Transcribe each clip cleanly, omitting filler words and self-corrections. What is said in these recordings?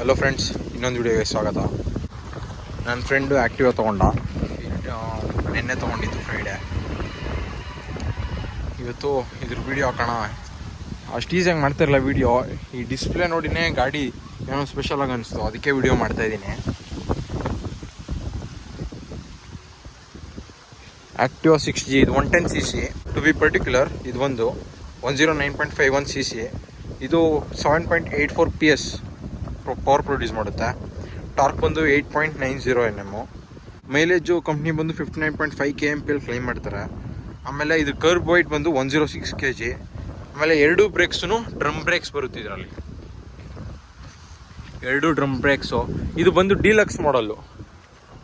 Hello friends, ಇನ್ನೊಂದು ವಿಡಿಯೋಗೆ ಸ್ವಾಗತ. ನನ್ನ ಫ್ರೆಂಡು ಆ್ಯಕ್ಟಿವಾ ತೊಗೊಂಡ, ನಿನ್ನೆ ತೊಗೊಂಡಿದ್ದು ಫ್ರೈಡೇ. ಇವತ್ತು ಇದ್ರ ವೀಡಿಯೋ ಹಾಕೋಣ. ಅಷ್ಟು ಈಸಿಯಾಗಿ ಮಾಡ್ತಾಯಿರಲ್ಲ ವೀಡಿಯೋ. ಈ ಡಿಸ್ಪ್ಲೇ ನೋಡಿನೇ ಗಾಡಿ ಏನೋ ಸ್ಪೆಷಲಾಗಿ ಅನಿಸ್ತು, ಅದಕ್ಕೆ ವೀಡಿಯೋ ಮಾಡ್ತಾಯಿದ್ದೀನಿ. ಆ್ಯಕ್ಟಿವಾ 6G, ಇದು 110cc ಟು ಬಿ ಪರ್ಟಿಕ್ಯುಲರ್. ಇದು 109.51cc. ಇದು 7.84 PS ಪವರ್ ಪ್ರೊಡ್ಯೂಸ್ ಮಾಡುತ್ತೆ. ಟಾರ್ಕ್ ಬಂದು 8.90 Nm. ಮೈಲೇಜು ಕಂಪ್ನಿ ಬಂದು 59.5 kmpl ಕ್ಲೈಮ್ ಮಾಡ್ತಾರೆ. ಆಮೇಲೆ ಇದು ಕರ್ಬ್ ವೈಟ್ ಬಂದು 106 kg. ಆಮೇಲೆ 2 ಬ್ರೇಕ್ಸು ಡ್ರಮ್ ಬ್ರೇಕ್ಸ್ ಬರುತ್ತೆ ಇದರಲ್ಲಿ, 2 ಡ್ರಮ್ ಬ್ರೇಕ್ಸು. ಇದು ಬಂದು deluxe model,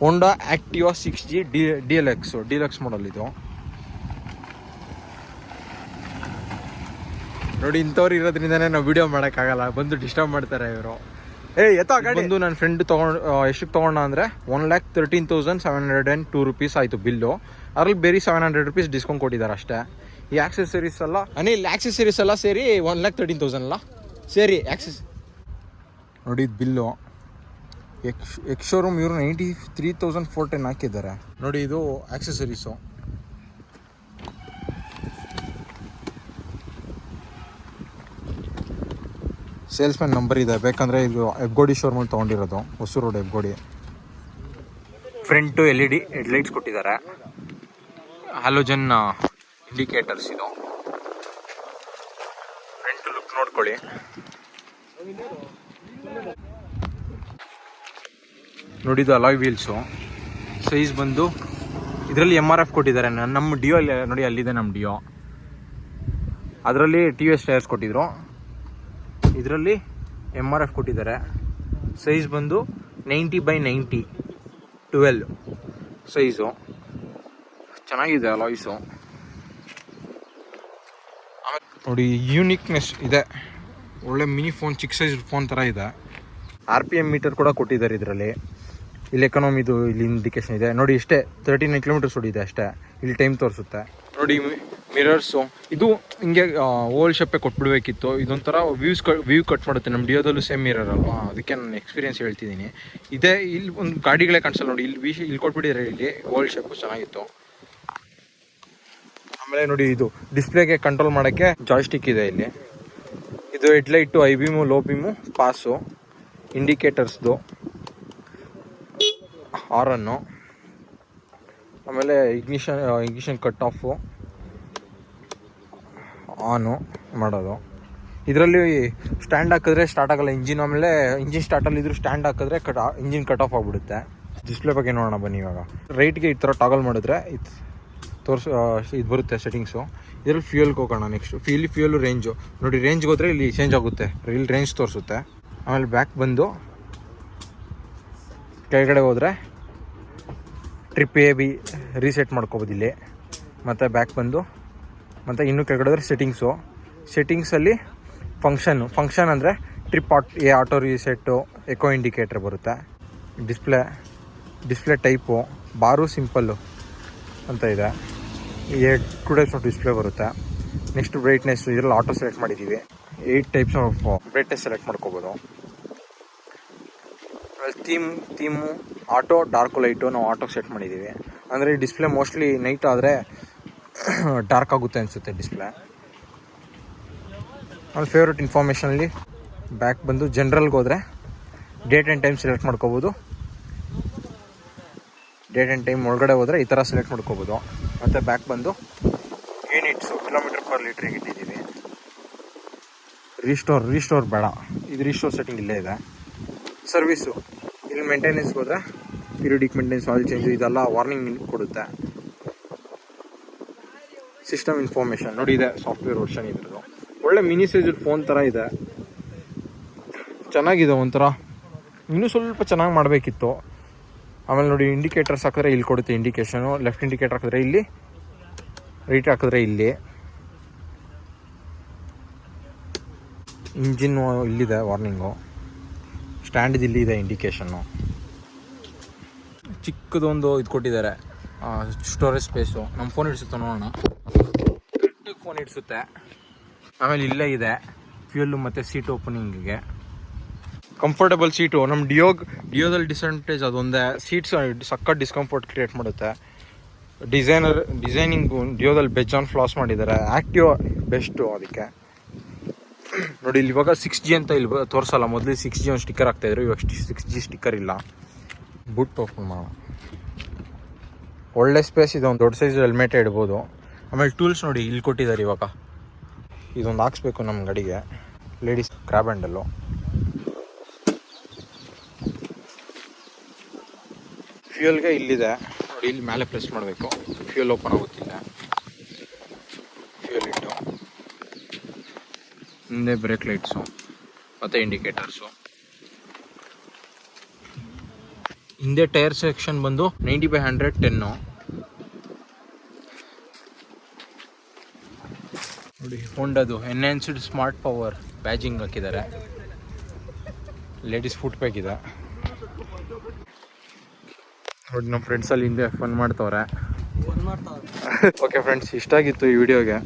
Honda Activa 6G deluxe model ಇದು. ನೋಡಿ, ಇಂಥವ್ರು ಇರೋದ್ರಿಂದನೇ ನಾವು ವಿಡಿಯೋ ಮಾಡೋಕ್ಕಾಗಲ್ಲ, ಬಂದು ಡಿಸ್ಟರ್ಬ್ ಮಾಡ್ತಾರೆ ಇವರು. ಬಂದು ನನ್ನ ಫ್ರೆಂಡ್ ಎಷ್ಟಕ್ಕೆ ತೊಗೊಂಡ ಅಂದರೆ 1,13,702 ರೂಪೀಸ್ ಆಯಿತು ಬಿಲ್ಲು. ಅದ್ರಲ್ಲಿ ಬೇರೆ 700 ರೂಪೀಸ್ ಡಿಸ್ಕೌಂಟ್ ಕೊಟ್ಟಿದ್ದಾರೆ ಅಷ್ಟೇ. ಈ ಆಕ್ಸೆಸರೀಸ್ ಎಲ್ಲ ಆಕ್ಸೆಸರೀಸ್ ಎಲ್ಲ ಸೇರಿ 1,13,000 ಅಲ್ಲ ಸೇರಿ ನೋಡಿ ಇದು ಬಿಲ್ಲು. ಎಕ್ಸ್ ಶೋರೂಮ್ ಇವರು 93,410 ಹಾಕಿದ್ದಾರೆ. ನೋಡಿ, ಇದು ಆಕ್ಸೆಸರೀಸು. ಸೇಲ್ಸ್ಮ್ಯಾನ್ ನಂಬರ್ ಇದೆ, ಬೇಕಂದರೆ ಇದು ಹೆಬ್ಗೋಡಿ ಶೋರೂಮಲ್ಲಿ ತೊಗೊಂಡಿರೋದು, Hosur road Hebbagodi. Front LED headlights ಕೊಟ್ಟಿದ್ದಾರೆ, ಹ್ಯಾಲೋಜನ್ ಇಂಡಿಕೇಟರ್ಸ್. ಇದು ಫ್ರಂಟ್ ಲುಕ್ ನೋಡ್ಕೊಳ್ಳಿ. ನೋಡಿದ್ದು ಅಲಾಯ್ ವೀಲ್ಸು. ಸೈಜ್ ಬಂದು ಇದರಲ್ಲಿ MRF ಕೊಟ್ಟಿದ್ದಾರೆ. ನಮ್ಮ ಡಿಯೋ ನೋಡಿ, ಅಲ್ಲಿದೆ ನಮ್ಮ ಡಿಯೋ. ಅದರಲ್ಲಿ TVS ಟೈರ್ಸ್ ಕೊಟ್ಟಿದ್ರು, ಇದರಲ್ಲಿ MRF ಕೊಟ್ಟಿದ್ದಾರೆ. ಸೈಜ್ ಬಂದು 90/90 12 ಸೈಜು. ಚೆನ್ನಾಗಿದೆ ಅಲಾಯ್ಸು. ಆಮೇಲೆ ನೋಡಿ, ಯೂನಿಕ್ನೆಸ್ ಇದೆ, ಒಳ್ಳೆ ಮಿನಿ ಫೋನ್, ಚಿಕ್ಕ ಸೈಜ್ ಫೋನ್ ಥರ ಇದೆ. RPM ಮೀಟರ್ ಕೂಡ ಕೊಟ್ಟಿದ್ದಾರೆ ಇದರಲ್ಲಿ. ಇಲ್ಲಿ ಎಕನಾಮಿದು ಇಲ್ಲಿ ಇಂಡಿಕೇಶನ್ ಇದೆ ನೋಡಿ. ಇಷ್ಟೇ 39 ಕಿಲೋಮೀಟರ್ಸ್ ಹೊಡಿದೆ ಅಷ್ಟೇ. ಇಲ್ಲಿ ಟೈಮ್ ತೋರಿಸುತ್ತೆ ನೋಡಿ. ಮಿರರ್ಸು ಇದು ಹಿಂಗೆ ಓಲ್ಡ್ ಶೇಪೇ ಕೊಟ್ಬಿಡ್ಬೇಕಿತ್ತು. ಇದೊಂಥರ ವ್ಯೂ ಕಟ್ ಮಾಡುತ್ತೆ. ನಮ್ಮ ಡಿಯೋದಲ್ಲೂ ಸೇಮ್ ಮಿರರ್ ಅಲ್ವಾ, ಅದಕ್ಕೆ ನಾನು ಎಕ್ಸ್ಪೀರಿಯನ್ಸ್ ಹೇಳ್ತಿದ್ದೀನಿ. ಇದೇ ಇಲ್ಲಿ ಒಂದು ಗಾಡಿಗಳೇ ಕಾಣಿಸಲ್ಲ ನೋಡಿ, ಇಲ್ಲಿ ಕೊಟ್ಬಿಟ್ಟಿದ್ದಾರೆ. ಇಲ್ಲಿ ಓಲ್ಡ್ ಶೇಪು ಚೆನ್ನಾಗಿತ್ತು. ಆಮೇಲೆ ನೋಡಿ, ಇದು ಡಿಸ್ಪ್ಲೇಗೆ ಕಂಟ್ರೋಲ್ ಮಾಡೋಕ್ಕೆ ಜಾಯ್ಸ್ಟಿಕ್ ಇದೆ ಇಲ್ಲಿ. ಇದು headlight, high beam, low beam, pass, ಇಂಡಿಕೇಟರ್ಸ್ದು, ಹಾರನ್ನು, ಆಮೇಲೆ ಇಗ್ನಿಷನ್ ಕಟ್ ಆಫು, ಆನು ಮಾಡೋದು. ಇದರಲ್ಲಿ ಸ್ಟ್ಯಾಂಡ್ ಹಾಕಿದ್ರೆ ಸ್ಟಾರ್ಟ್ ಆಗಲ್ಲ ಇಂಜಿನ್. ಆಮೇಲೆ ಇಂಜಿನ್ ಸ್ಟಾರ್ಟಲ್ಲಿ ಇದ್ರೂ ಸ್ಟ್ಯಾಂಡ್ ಹಾಕಿದ್ರೆ ಇಂಜಿನ್ ಕಟ್ ಆಫ್ ಆಗಿಬಿಡುತ್ತೆ. ಡಿಸ್ಪ್ಲೇ ಬಗ್ಗೆ ನೋಡೋಣ ಬನ್ನಿ. ಇವಾಗ ರೈಟ್ಗೆ ಈ ಥರ ಟಾಗಲ್ ಮಾಡಿದ್ರೆ ಇದು ಬರುತ್ತೆ ಸೆಟ್ಟಿಂಗ್ಸು. ಇದರಲ್ಲಿ ಫ್ಯೂಯಲ್ಗೆ ಹೋಗೋಣ. ನೆಕ್ಸ್ಟು ಫ್ಯೂಯಲ್ ರೇಂಜು ನೋಡಿ. ರೇಂಜ್ಗೆ ಹೋದರೆ ಇಲ್ಲಿ ಚೇಂಜ್ ಆಗುತ್ತೆ, ಇಲ್ಲಿ ರೇಂಜ್ ತೋರಿಸುತ್ತೆ. ಆಮೇಲೆ ಬ್ಯಾಕ್ ಬಂದು ಕೆಳಗಡೆ ಹೋದರೆ ಟ್ರಿಪ್ AB ರೀಸೆಟ್ ಮಾಡ್ಕೋಬೋದು ಇಲ್ಲಿ. ಮತ್ತು ಬ್ಯಾಕ್ ಬಂದು ಮತ್ತು ಇನ್ನೂ ಕೆಳಗಡೆ ಹೋದರೆ ಸೆಟ್ಟಿಂಗ್ಸಲ್ಲಿ ಫಂಕ್ಷನ್ ಅಂದರೆ ಟ್ರಿಪ್ ಆಟೋ ರೀಸೆಟ್ಟು, ಎಕೋ ಇಂಡಿಕೇಟರ್ ಬರುತ್ತೆ. ಡಿಸ್ಪ್ಲೇ ಟೈಪು ಬಾರು ಸಿಂಪಲ್ಲು ಅಂತ ಇದೆ. 2 ಟೈಪ್ಸ್ ಆಫ್ ಡಿಸ್ಪ್ಲೇ ಬರುತ್ತೆ. ನೆಕ್ಸ್ಟ್ ಬ್ರೈಟ್ನೆಸ್, ಇದರಲ್ಲಿ ಆಟೋ ಸೆಲೆಕ್ಟ್ ಮಾಡಿದ್ದೀವಿ. 8 ಟೈಪ್ಸ್ ಆಫ್ ಬ್ರೈಟ್ನೆಸ್ ಸೆಲೆಕ್ಟ್ ಮಾಡ್ಕೋಬೋದು. ಥೀಮು ಆಟೋ, ಡಾರ್ಕ್ ಲೈಟು ನಾವು ಆಟೋಗೆ ಸೆಟ್ ಮಾಡಿದ್ದೀವಿ. ಅಂದರೆ ಈ ಡಿಸ್ಪ್ಲೇ ಮೋಸ್ಟ್ಲಿ ನೈಟ್ ಆದರೆ ಡಾರ್ಕ್ ಆಗುತ್ತೆ ಅನಿಸುತ್ತೆ ಡಿಸ್ಪ್ಲೇ. ಆಮೇಲೆ ಫೇವ್ರೆಟ್ ಇನ್ಫಾರ್ಮೇಷನಲ್ಲಿ ಬ್ಯಾಕ್ ಬಂದು ಜನ್ರಲ್ಗೆ ಹೋದರೆ ಡೇಟ್ ಆ್ಯಂಡ್ ಟೈಮ್ ಸೆಲೆಕ್ಟ್ ಮಾಡ್ಕೋಬೋದು. ಡೇಟ್ ಆ್ಯಂಡ್ ಟೈಮ್ ಒಳಗಡೆ ಹೋದರೆ ಈ ಥರ ಸೆಲೆಕ್ಟ್ ಮಾಡ್ಕೋಬೋದು. ಮತ್ತು ಬ್ಯಾಕ್ ಬಂದು ಯೂನಿಟ್ಸು, km/L ಇಟ್ಟಿದ್ದೀವಿ. ರೀಸ್ಟೋರ್ ಬೇಡ, ಇದು ರೀಸ್ಟೋರ್ ಸೆಟ್ಟಿಂಗ್ ಇಲ್ಲೇ ಇದೆ. ಸರ್ವಿಸು ಇಲ್ಲಿ ಮೇಂಟೆನೆನ್ಸ್ಗೆ ಹೋದರೆ ಪೀರಿಯಡಿಕ್ ಮೇಂಟೆನೆನ್ಸ್, ಆಯಿಲ್ ಚೇಂಜು, ಇದೆಲ್ಲ ವಾರ್ನಿಂಗ್ ಕೊಡುತ್ತೆ. ಸಿಸ್ಟಮ್ ಇನ್ಫಾರ್ಮೇಷನ್ ನೋಡಿ, ಇದೆ ಸಾಫ್ಟ್ವೇರ್ ವರ್ಷನ್. ಇದ್ರದ್ದು ಒಳ್ಳೆ ಮಿನಿ ಸೈಜ್ ಫೋನ್ ಥರ ಇದೆ, ಚೆನ್ನಾಗಿದೆ. ಒಂಥರ ಇನ್ನೂ ಸ್ವಲ್ಪ ಚೆನ್ನಾಗಿ ಮಾಡಬೇಕಿತ್ತು. ಆಮೇಲೆ ನೋಡಿ, ಇಂಡಿಕೇಟರ್ಸ್ ಹಾಕಿದ್ರೆ ಇಲ್ಲಿ ಕೊಡುತ್ತೆ ಇಂಡಿಕೇಷನು. ಲೆಫ್ಟ್ ಇಂಡಿಕೇಟರ್ ಹಾಕಿದ್ರೆ ಇಲ್ಲಿ, ರೈಟ್ ಹಾಕಿದ್ರೆ ಇಲ್ಲಿ. ಇಂಜಿನ್ನು ಇಲ್ಲಿದೆ ವಾರ್ನಿಂಗು. ಸ್ಟ್ಯಾಂಡ್ ಇಲ್ಲಿದೆ ಇಂಡಿಕೇಷನ್ನು. ಚಿಕ್ಕದೊಂದು ಇದು ಕೊಟ್ಟಿದ್ದಾರೆ, ಸ್ಟೋರೇಜ್ ಸ್ಪೇಸು. ನಮ್ಮ ಫೋನ್ ಇಡಿಸುತ್ತೆ ನೋಡೋಣ. ಫೋನ್ ಇಡಿಸುತ್ತೆ. ಆಮೇಲೆ ಇಲ್ಲೇ ಇದೆ ಫ್ಯೂಯಲ್ಲು ಮತ್ತು ಸೀಟ್ ಓಪನಿಂಗಿಗೆ. Comfortable seat. ನಮ್ಮ ಡಿಯೋದಲ್ಲಿ ಡಿಸಡ್ವಾಂಟೇಜ್ ಅದೊಂದೇ, ಸೀಟ್ಸ್ ಸಕ್ಕ ಡಿಸ್ಕಂಫರ್ಟ್ ಕ್ರಿಯೇಟ್ ಮಾಡುತ್ತೆ. ಡಿಸೈನಿಂಗು ಡಿಯೋದಲ್ಲಿ ಬೆಜಾನ್ ಫ್ಲಾಸ್ ಮಾಡಿದ್ದಾರೆ. ಆ್ಯಕ್ಟಿವ್ ಬೆಸ್ಟು ಅದಕ್ಕೆ. ನೋಡಿ ಇಲ್ಲಿ ಇವಾಗ 6G ಅಂತ ಇಲ್ಲಿ ತೋರಿಸಲ್ಲ. ಮೊದಲು 6G ಒಂದು ಸ್ಟಿಕ್ಕರ್ ಆಗ್ತಾಯಿದ್ರು, ಇವಾಗ 6G ಸ್ಟಿಕ್ಕರ್ ಇಲ್ಲ. ಬುಟ್ ಓಪನ್ ಮಾಡೋಣ. ಒಳ್ಳೆ ಸ್ಪೇಸ್ ಇದೆ, ಒಂದು ದೊಡ್ಡ ಸೈಜ್ ಹೆಲ್ಮೆಟೇ ಇಡ್ಬೋದು. ಆಮೇಲೆ ಟೂಲ್ಸ್ ನೋಡಿ ಇಲ್ಲಿ ಕೊಟ್ಟಿದ್ದಾರೆ. ಇವಾಗ ಇದೊಂದು ಹಾಕ್ಸ್ಬೇಕು ನಮ್ಮ ಗಾಡಿಗೆ, ಲೇಡೀಸ್ ಕ್ರ್ಯಾಬ್ ಹ್ಯಾಂಡಲ್ಲು. ಫ್ಯೂಯಲ್ಗೆ ಇಲ್ಲಿದೆ ನೋಡಿ, ಇಲ್ಲಿ ಮೇಲೆ ಪ್ರೆಸ್ ಮಾಡಬೇಕು, ಫ್ಯೂಯಲ್ ಓಪನ್ ಆಗುತ್ತಿಲ್ಲ. ಫ್ಯೂಯಲ್ ಇಟ್ಟು ಹಿಂದೆ ಬ್ರೇಕ್ ಲೈಟ್ಸು ಮತ್ತು ಇಂಡಿಕೇಟರ್ಸು. ಹಿಂದೆ ಟೈರ್ ಸೆಕ್ಷನ್ ಬಂದು 90/100 10 ನೋಡಿ. ಹೋಂಡಾದು ಎನ್ಹಾನ್ಸ್ಡ್ ಸ್ಮಾರ್ಟ್ ಪವರ್ ಬ್ಯಾಜಿಂಗ್ ಹಾಕಿದ್ದಾರೆ. ಲೇಡೀಸ್ ಫುಟ್ ಪ್ಯಾಕ್ ಇದೆ ನೋಡಿ. ನಮ್ಮ ಫ್ರೆಂಡ್ಸಲ್ಲಿ ಹಿಂದೆ ಫನ್ ಮಾಡ್ತವ್ರೆ. ಓಕೆ ಫ್ರೆಂಡ್ಸ್, ಇಷ್ಟ ಆಗಿತ್ತು ಈ ವಿಡಿಯೋಗೆ.